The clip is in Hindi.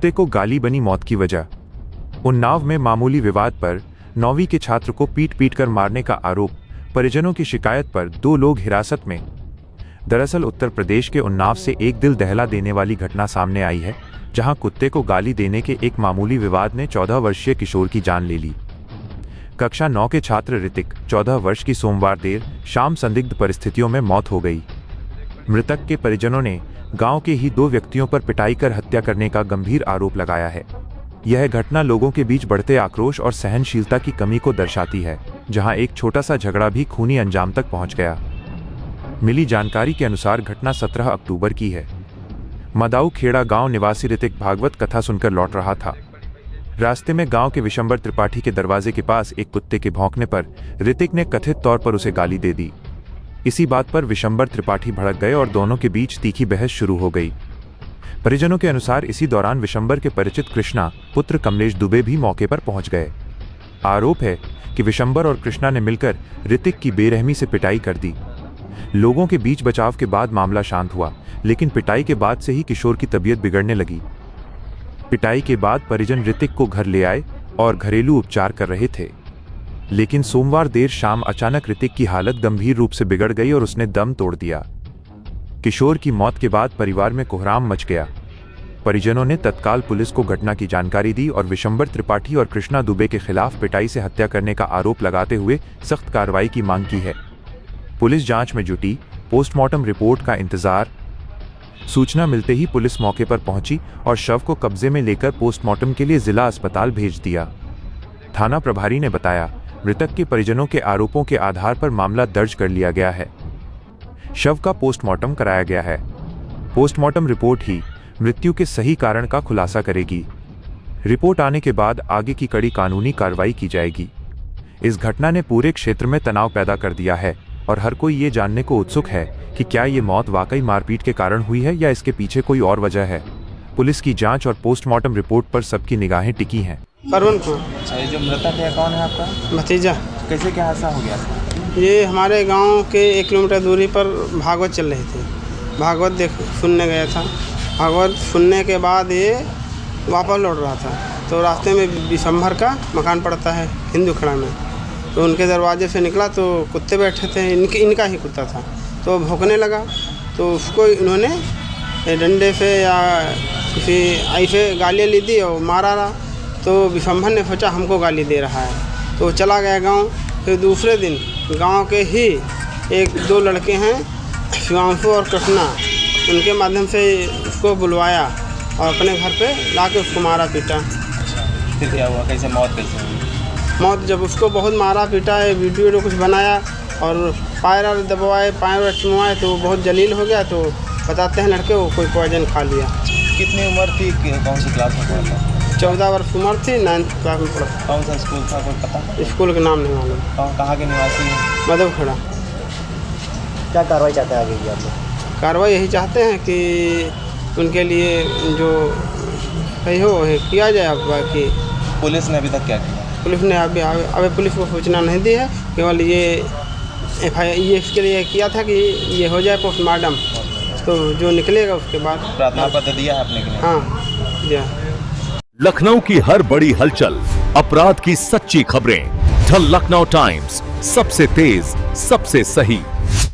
कुत्ते को गाली बनी मौत की वजह। उन्नाव में मामूली विवाद पर 9वीं के छात्र को पीट पीट कर मारने का आरोप, परिजनों की शिकायत पर 2 लोग हिरासत में। दरअसल उत्तर प्रदेश के उन्नाव से एक दिल दहला देने वाली घटना सामने आई है, जहां कुत्ते को गाली देने के एक मामूली विवाद ने 14 वर्षीय किशोर की जान ले ली। कक्षा 9 के छात्र ऋतिक 14 वर्ष की सोमवार देर शाम संदिग्ध परिस्थितियों में मौत हो गई। मृतक के परिजनों ने गांव के ही 2 व्यक्तियों पर पिटाई कर हत्या करने का गंभीर आरोप लगाया है। यह घटना लोगों के बीच बढ़ते आक्रोश और सहनशीलता की कमी को दर्शाती है, जहां एक छोटा सा झगड़ा भी खूनी अंजाम तक पहुंच गया। मिली जानकारी के अनुसार घटना 17 अक्टूबर की है। मदाऊ खेड़ा गांव निवासी ऋतिक भागवत कथा सुनकर लौट रहा था। रास्ते में गांव के विशंबर त्रिपाठी के दरवाजे के पास एक कुत्ते के भौंकने पर ऋतिक ने कथित तौर पर उसे गाली दे दी। इसी बात पर विशंबर त्रिपाठी भड़क गए और दोनों के बीच तीखी बहस शुरू हो गई। परिजनों के अनुसार इसी दौरान विशंबर के परिचित कृष्णा पुत्र कमलेश दुबे भी मौके पर पहुंच गए। आरोप है कि विशंबर और कृष्णा ने मिलकर ऋतिक की बेरहमी से पिटाई कर दी। लोगों के बीच बचाव के बाद मामला शांत हुआ, लेकिन पिटाई के बाद से ही किशोर की तबीयत बिगड़ने लगी। पिटाई के बाद परिजन ऋतिक को घर ले आए और घरेलू उपचार कर रहे थे, लेकिन सोमवार देर शाम अचानक ऋतिक की हालत गंभीर रूप से बिगड़ गई और उसने दम तोड़ दिया। किशोर की मौत के बाद परिवार में कोहराम मच गया। परिजनों ने तत्काल पुलिस को घटना की जानकारी दी और विशंबर त्रिपाठी और कृष्णा दुबे के खिलाफ पिटाई से हत्या करने का आरोप लगाते हुए सख्त कार्रवाई की मांग की है। पुलिस जांच में जुटी, पोस्टमार्टम रिपोर्ट का इंतजार। सूचना मिलते ही पुलिस मौके पर पहुंची और शव को कब्जे में लेकर पोस्टमार्टम के लिए जिला अस्पताल भेज दिया। थाना प्रभारी ने बताया, मृतक के परिजनों के आरोपों के आधार पर मामला दर्ज कर लिया गया है। शव का पोस्टमार्टम कराया गया है। पोस्टमार्टम रिपोर्ट ही मृत्यु के सही कारण का खुलासा करेगी। रिपोर्ट आने के बाद आगे की कड़ी कानूनी कार्रवाई की जाएगी। इस घटना ने पूरे क्षेत्र में तनाव पैदा कर दिया है और हर कोई ये जानने को उत्सुक है कि क्या ये मौत वाकई मारपीट के कारण हुई है या इसके पीछे कोई और वजह है। पुलिस की जांच और पोस्टमार्टम रिपोर्ट पर सबकी निगाहें टिकी हैं। परवन को ये जो मृतक है कौन है आपका? भतीजा। कैसे क्या हादसा हो गया? ये हमारे गांव के 1 किलोमीटर दूरी पर भागवत चल रही थी। भागवत सुनने गया था। भागवत सुनने के बाद ये वापस लौट रहा था, तो रास्ते में विशंबर का मकान पड़ता है हिंदू खड़ा में, तो उनके दरवाजे से निकला तो कुत्ते बैठे थे, इनका ही कुत्ता था, तो भौंकने लगा। तो उसको इन्होंने डंडे से या किसी ऐसे गालियाँ ली दी और मारा रहा। तो विशंबर ने सोचा हमको गाली दे रहा है, तो चला गया गांव। फिर दूसरे दिन गांव के ही 1-2 लड़के हैं, शिवांशु और कृष्णा, उनके माध्यम से उसको बुलवाया और अपने घर पे लाके उसको मारा पीटा। फिर क्या हुआ? कैसे मौत कैसे हुई? मौत जब उसको बहुत मारा पीटा है, वीडियो कुछ बनाया और पैर दबवाए, पैर चुनवाए, तो बहुत जलील हो गया। तो बताते हैं लड़के को कोई पॉइजन खा लिया। कितनी उम्र थी? कौन सी क्लास में पढ़ा था? 14 वर्ष उम्र थी, 9th क्लास में पढ़ा। कौन सा स्कूल था, कोई पता? स्कूल का नाम नहीं मालूम। कहाँ के निवासी हैं? मधु खड़ा। क्या कार्रवाई चाहते हैं आगे की आप लोग? कार्रवाई यही चाहते हैं कि उनके लिए जो सही हो वही किया जाए। अब बाकी पुलिस ने अभी तक क्या किया? पुलिस ने अभी पुलिस को सूचना नहीं दी है। केवल ये FIR ये इसके लिए किया था कि ये हो जाए पोस्टमार्टम, तो जो निकलेगा उसके बाद। प्रार्थना पत्र दिया है आपने कि नहीं? हाँ दिया। लखनऊ की हर बड़ी हलचल, अपराध की सच्ची खबरें, द लखनऊ टाइम्स, सबसे तेज, सबसे सही।